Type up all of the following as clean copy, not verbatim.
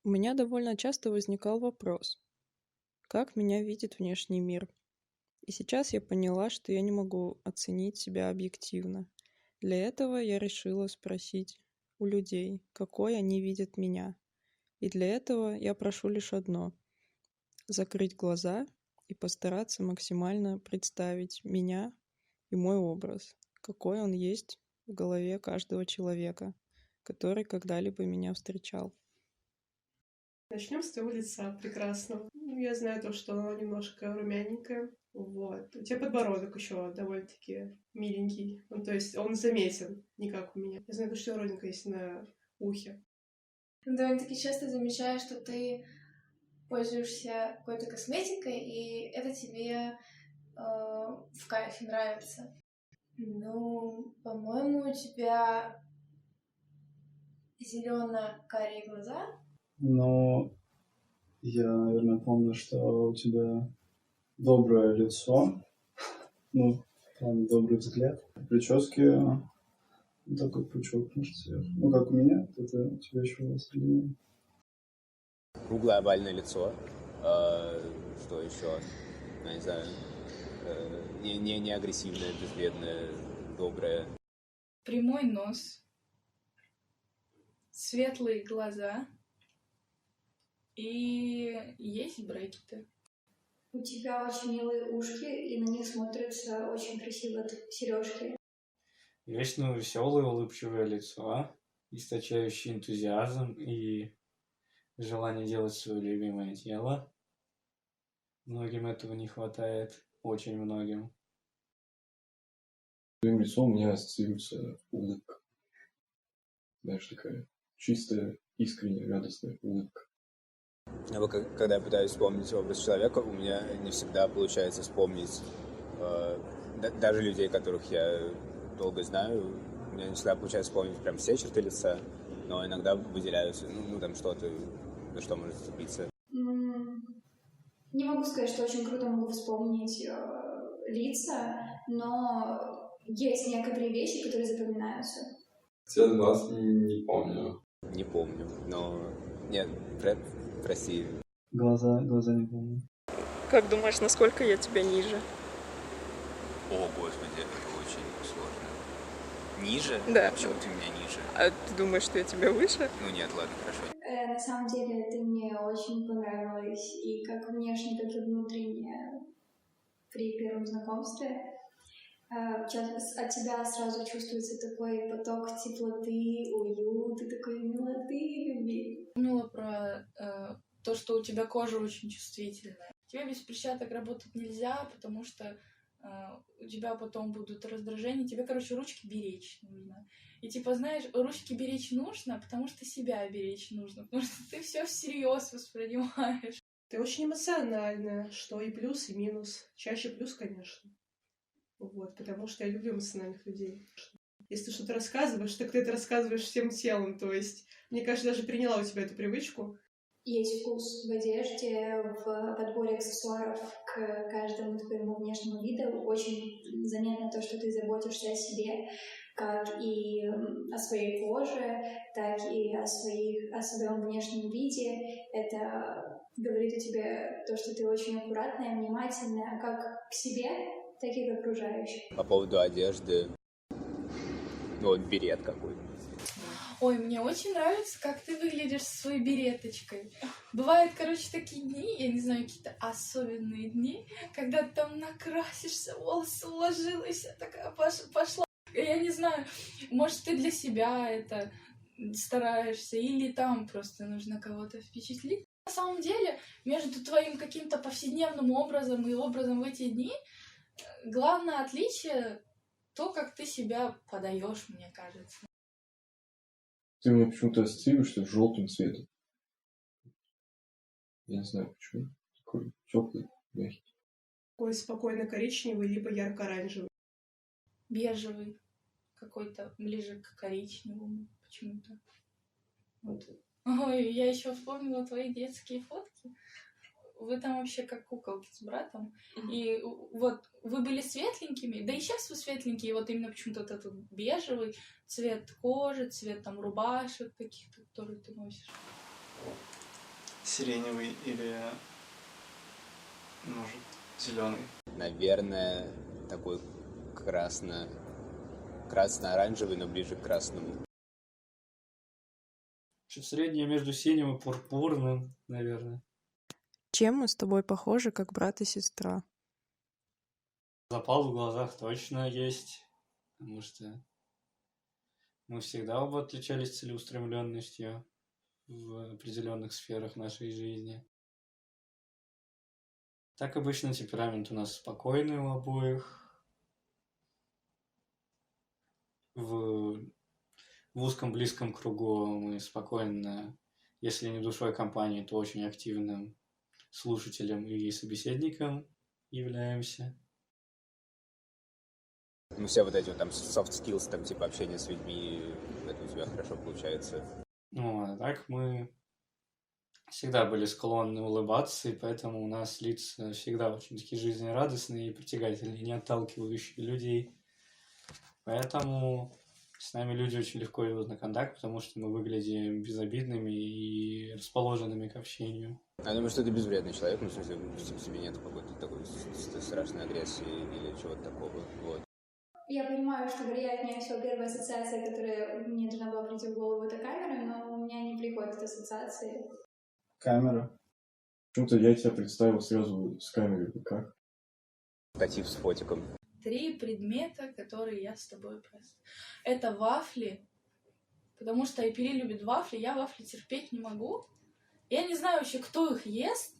У меня довольно часто возникал вопрос, как меня видит внешний мир. И сейчас я поняла, что я не могу оценить себя объективно. Для этого я решила спросить у людей, какой они видят меня. И для этого я прошу лишь одно — закрыть глаза и постараться максимально представить меня и мой образ, какой он есть в голове каждого человека, который когда-либо меня встречал. Начнем с твоего лица прекрасного. Я знаю то, что оно немножко румяненькое. Вот. У тебя подбородок еще довольно-таки миленький. Ну, то есть он заметен, не как у меня. Я знаю, что родинка есть на ухе. Довольно-таки часто замечаю, что ты пользуешься какой-то косметикой, и это тебе в кайфе нравится. Ну, по-моему, у тебя зелено-карие глаза. Но я, наверное, помню, что у тебя доброе лицо, ну, там добрый взгляд. Прически такой пучок, может, сверху. Ну, как у меня, это у тебя еще волосы длиннее. Круглое овальное лицо. Что еще? Я не знаю. Не агрессивное, безвредное, доброе. Прямой нос, светлые глаза и есть брекеты. У тебя очень милые ушки, и на них смотрятся очень красиво сережки. Вечно веселое, улыбчивое лицо, источающее энтузиазм и желание делать свое любимое дело. Многим этого не хватает, очень многим. Своим лицом у меня ассоциируется улыбка. Знаешь, такая чистая, искренняя, радостная улыбка. Когда я пытаюсь вспомнить образ человека, у меня не всегда получается вспомнить даже людей, которых я долго знаю. У меня не всегда получается вспомнить прям все черты лица, но иногда выделяются, там что-то, на что можно зацепиться. Не могу сказать, что очень круто могу вспомнить лица, но есть некоторые вещи, которые запоминаются. Цвет глаз не помню. Не помню, но... Нет, прости. Глаза не помню. Как думаешь, насколько я тебя ниже? О, господи, это очень сложно. Ниже? Да. Почему ты меня ниже? А ты думаешь, что я тебя выше? Ну нет, ладно, хорошо. На самом деле ты мне очень понравилась и как внешне, так и внутренне при первом знакомстве. От тебя сразу чувствуется такой поток теплоты, уюта, такой милоты, любви. Помнила про то, что у тебя кожа очень чувствительная. Тебе без перчаток работать нельзя, потому что у тебя потом будут раздражения. Тебе, ручки беречь нужно. И знаешь, ручки беречь нужно, потому что себя беречь нужно. Потому что ты все всерьез воспринимаешь. Ты очень эмоциональная, что и плюс, и минус. Чаще плюс, конечно. Вот, потому что я люблю эмоциональных людей. Если ты что-то рассказываешь, так ты это рассказываешь всем телом. То есть, мне кажется, даже приняла у тебя эту привычку. Есть вкус в одежде, в подборе аксессуаров к каждому твоему внешнему виду. Очень заметно то, что ты заботишься о себе, как и о своей коже, так и о своем внешнем виде. Это говорит о тебе то, что ты очень аккуратная, внимательная, как к себе, так и к окружающим. По поводу одежды, берет какой-то. Ой, мне очень нравится, как ты выглядишь со своей береточкой. Бывают, такие дни, я не знаю, какие-то особенные дни, когда ты там накрасишься, волосы уложилась, такая пошла. Я не знаю, может, ты для себя это стараешься, или там просто нужно кого-то впечатлить. На самом деле, между твоим каким-то повседневным образом и образом в эти дни, главное отличие — то, как ты себя подаешь, мне кажется. Ты меня почему-то ассоциируешься с желтым цветом. Я не знаю почему. Такой теплый, мягкий. Такой спокойно коричневый, либо ярко-оранжевый. Бежевый. Какой-то ближе к коричневому почему-то. Вот. Ой, я еще вспомнила твои детские фотки. Вы там вообще как куколки с братом. И вот вы были светленькими, да и сейчас вы светленькие, вот именно почему-то вот этот бежевый цвет кожи, цвет там рубашек каких-то, которые ты носишь. Сиреневый или, может, зеленый? Наверное, такой красно-оранжевый, но ближе к красному. Что-то среднее между синим и пурпурным, наверное. Чем мы с тобой похожи, как брат и сестра? Запал в глазах точно есть, потому что мы всегда оба отличались целеустремленностью в определенных сферах нашей жизни. Так обычно темперамент у нас спокойный у обоих. В узком близком кругу мы спокойно, если не душой компании, то очень активным слушателем и собеседником являемся. Ну, все вот эти вот там soft skills, там типа общение с людьми, это у тебя хорошо получается. Ну, а так мы всегда были склонны улыбаться, и поэтому у нас лица всегда очень такие жизнерадостные и притягательные, не отталкивающие людей. Поэтому с нами люди очень легко идут на контакт, потому что мы выглядим безобидными и расположенными к общению. Я думаю, что ты безвредный человек, ну, в смысле, в тебе нет какой-то такой страшной агрессии или чего-то такого, вот. Я понимаю, что, вероятнее всего, первая ассоциация, которая мне должна была прийти в голову, это камера, но у меня не приходят ассоциации. Камера. Почему-то я тебя представил сразу с камерой. Как? Штатив с фотиком. 3 предмета, которые я с тобой просто... Это вафли, потому что Айпери любит вафли, я вафли терпеть не могу. Я не знаю вообще, кто их ест.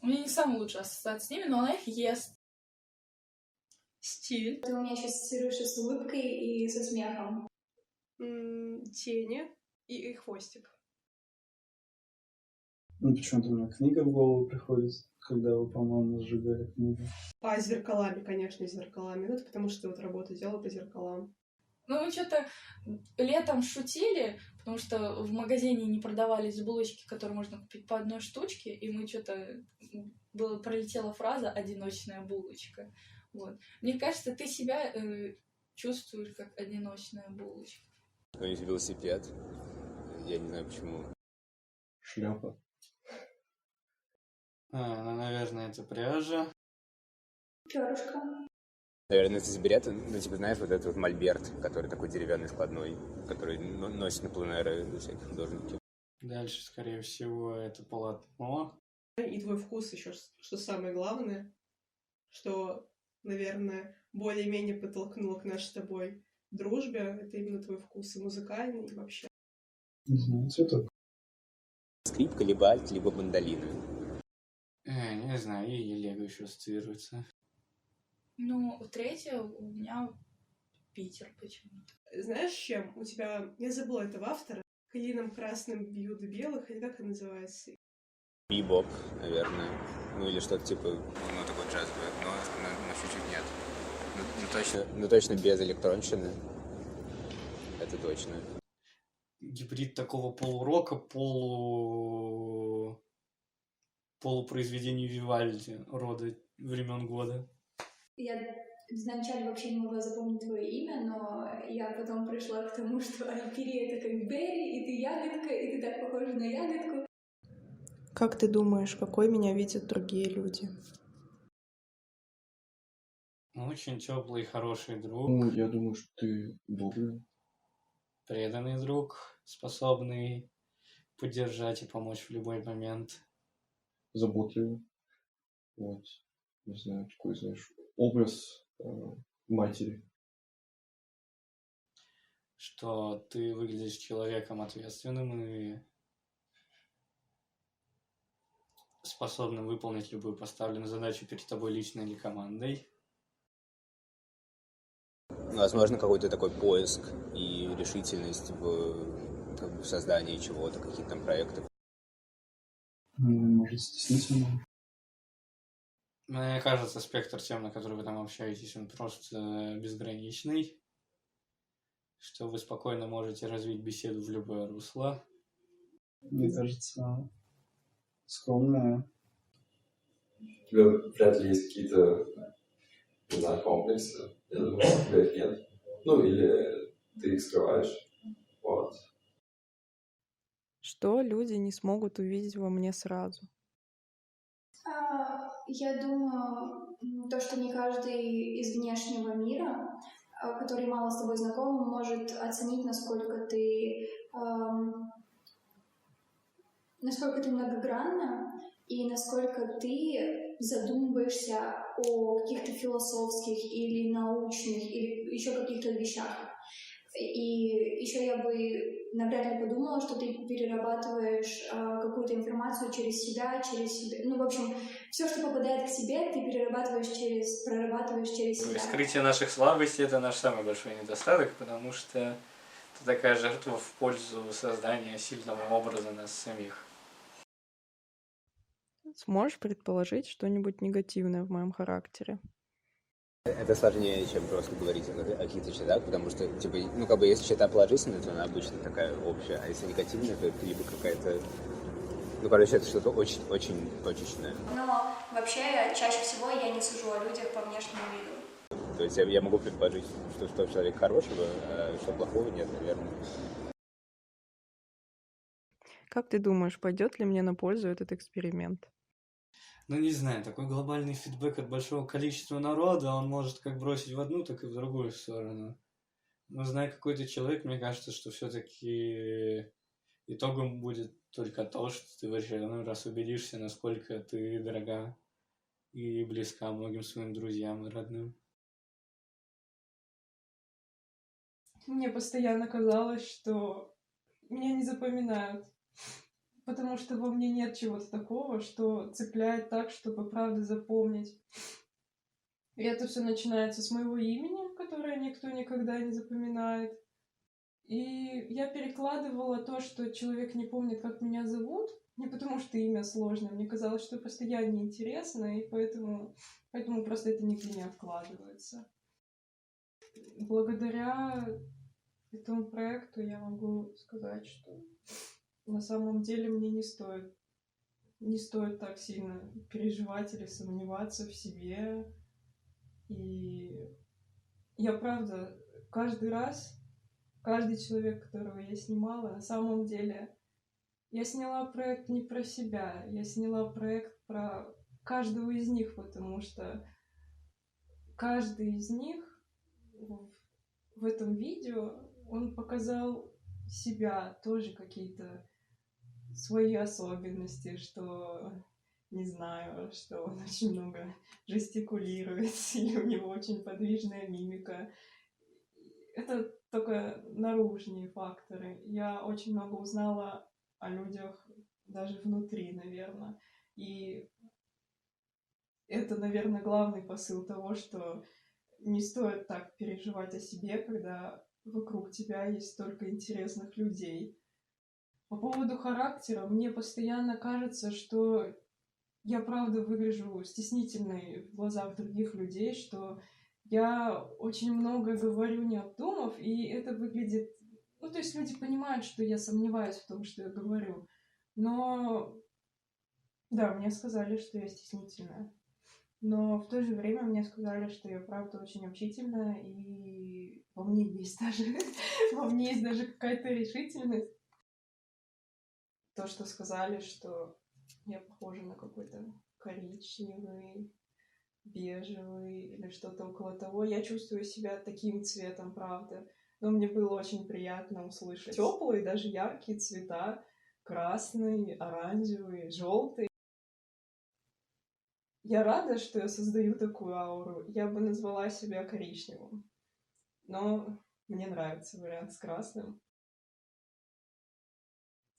У меня не самая лучшая ассоциация с ними, но она их ест. Стиль. Ты у меня сейчас ассоциируешь с улыбкой и со смехом. Тени и хвостик. Ну, почему-то у меня книга в голову приходит, когда вы, по-моему, сжигали книгу. А с зеркалами, конечно, с зеркалами. Ну, это потому что вот работу делала по зеркалам. Ну, мы что-то летом шутили, потому что в магазине не продавались булочки, которые можно купить по одной штучке, и мы что-то... Пролетела фраза «одиночная булочка». Вот. Мне кажется, ты себя чувствуешь как одиночная булочка. Какой-нибудь велосипед. Я не знаю почему. Шляпа. Ну, наверное, это пряжа. Перышко. Наверное, это из берета, ну, типа, знаешь, вот этот вот мольберт, который такой деревянный, складной, который носит на пленэры всякие художники. Дальше, скорее всего, это полотно. И твой вкус еще, что самое главное, что, наверное, более-менее подтолкнуло к нашей с тобой дружбе, это именно твой вкус и музыкальный, и вообще. Не знаю, цветок. Скрипка, либо альт, либо мандолина. Не знаю, и Лего еще ассоциируется. Ну, третье у меня Питер почему-то. Знаешь, чем? У тебя, я забыла этого автора, клином красным бьют белых, или как это называется? Бибоп, наверное. Ну, или что-то типа, ну, такой джазовый, но чуть-чуть нет. Ну, точно без электронщины. Это точно. Гибрид такого полурока, полупроизведений Вивальди рода времен года. Я вначале вообще не могла запомнить твое имя, но я потом пришла к тому, что Айпери — это как Берри, и ты ягодка, и ты так похожа на ягодку. Как ты думаешь, какой меня видят другие люди? Очень теплый и хороший друг. Ну, я думаю, что ты добрый. Преданный друг, способный поддержать и помочь в любой момент. Заботливый. Вот. Не знаю, такой, знаешь, образ матери. Что ты выглядишь человеком ответственным и способным выполнить любую поставленную задачу перед тобой лично или командой. Возможно, какой-то такой поиск и решительность в создании чего-то, каких-то там проектов. Может, стеснительно. Мне кажется, спектр тем, на который вы там общаетесь, он просто безграничный. Что вы спокойно можете развить беседу в любое русло. Мне кажется, скромная. У тебя вряд ли есть какие-то, не знаю, комплексы. Я думаю, что у тебя их нет. Ну, или ты их скрываешь. Вот. Что люди не смогут увидеть во мне сразу? Я думаю, то, что не каждый из внешнего мира, который мало с тобой знаком, может оценить, насколько ты многогранна и насколько ты задумываешься о каких-то философских или научных, или еще каких-то вещах. И еще я бы навряд ли подумала, что ты перерабатываешь какую-то информацию через себя. Ну, в общем, все, что попадает к тебе, ты прорабатываешь через себя. Скрытие наших слабостей – это наш самый большой недостаток, потому что это такая жертва в пользу создания сильного образа нас самих. Сможешь предположить что-нибудь негативное в моем характере? Это сложнее, чем просто говорить о каких-то чертах, потому что, типа, ну, как бы, если черта положительная, то она обычно такая общая, а если негативная, то это либо какая-то, ну, короче, это что-то очень точечное. Но вообще, чаще всего я не сужу о людях по внешнему виду. То есть я могу предположить, что человек хорошего, а что плохого нет, наверное. Как ты думаешь, пойдет ли мне на пользу этот эксперимент? Ну, не знаю, такой глобальный фидбэк от большого количества народа, он может как бросить в одну, так и в другую сторону. Но зная какой-то человек, мне кажется, что все-таки итогом будет только то, что ты в очередной раз убедишься, насколько ты дорога и близка многим своим друзьям и родным. Мне постоянно казалось, что меня не запоминают, потому что во мне нет чего-то такого, что цепляет так, чтобы правда запомнить. И это все начинается с моего имени, которое никто никогда не запоминает. И я перекладывала то, что человек не помнит, как меня зовут, не потому что имя сложное. Мне казалось, что просто я неинтересна, и поэтому просто это нигде не откладывается. Благодаря этому проекту я могу сказать, что на самом деле мне не стоит так сильно переживать или сомневаться в себе. И я правда каждый раз, каждый человек, которого я снимала, на самом деле я сняла проект не про себя, я сняла проект про каждого из них, потому что каждый из них в этом видео, он показал себя, тоже какие-то свои особенности, что, не знаю, что он очень много жестикулирует, или у него очень подвижная мимика. Это только наружные факторы. Я очень много узнала о людях даже внутри, наверное. И это, наверное, главный посыл того, что не стоит так переживать о себе, когда вокруг тебя есть столько интересных людей. По поводу характера, мне постоянно кажется, что я правда выгляжу стеснительной в глазах других людей, что я очень много говорю, не обдумав, и это выглядит... Ну, то есть люди понимают, что я сомневаюсь в том, что я говорю. Но да, мне сказали, что я стеснительная. Но в то же время мне сказали, что я правда очень общительная, и во мне есть даже какая-то решительность. То, что сказали, что я похожа на какой-то коричневый, бежевый или что-то около того. Я чувствую себя таким цветом, правда. Но мне было очень приятно услышать теплые, даже яркие цвета. Красный, оранжевый, желтый. Я рада, что я создаю такую ауру. Я бы назвала себя коричневым. Но мне нравится вариант с красным.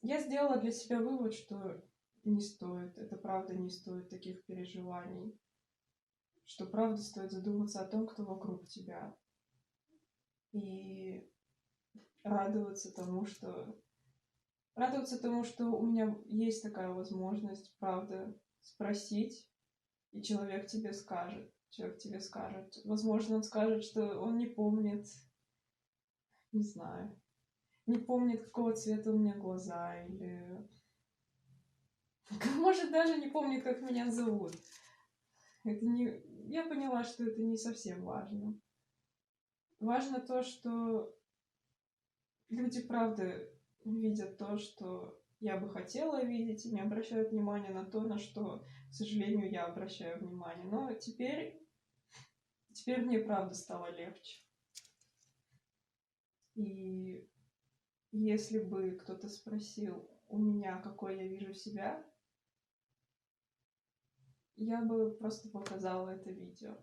Я сделала для себя вывод, что не стоит, это правда не стоит таких переживаний. Что правда стоит задуматься о том, кто вокруг тебя. И радоваться тому, что у меня есть такая возможность, правда, спросить, и человек тебе скажет. Возможно, он скажет, что он не помнит, не знаю, не помнит, какого цвета у меня глаза, или может, даже не помнит, как меня зовут. Я поняла, что это не совсем важно. Важно то, что люди, правда, видят то, что я бы хотела видеть, и не обращают внимания на то, на что, к сожалению, я обращаю внимание. Но теперь мне правда стало легче. И если бы кто-то спросил у меня, какой я вижу себя, я бы просто показала это видео.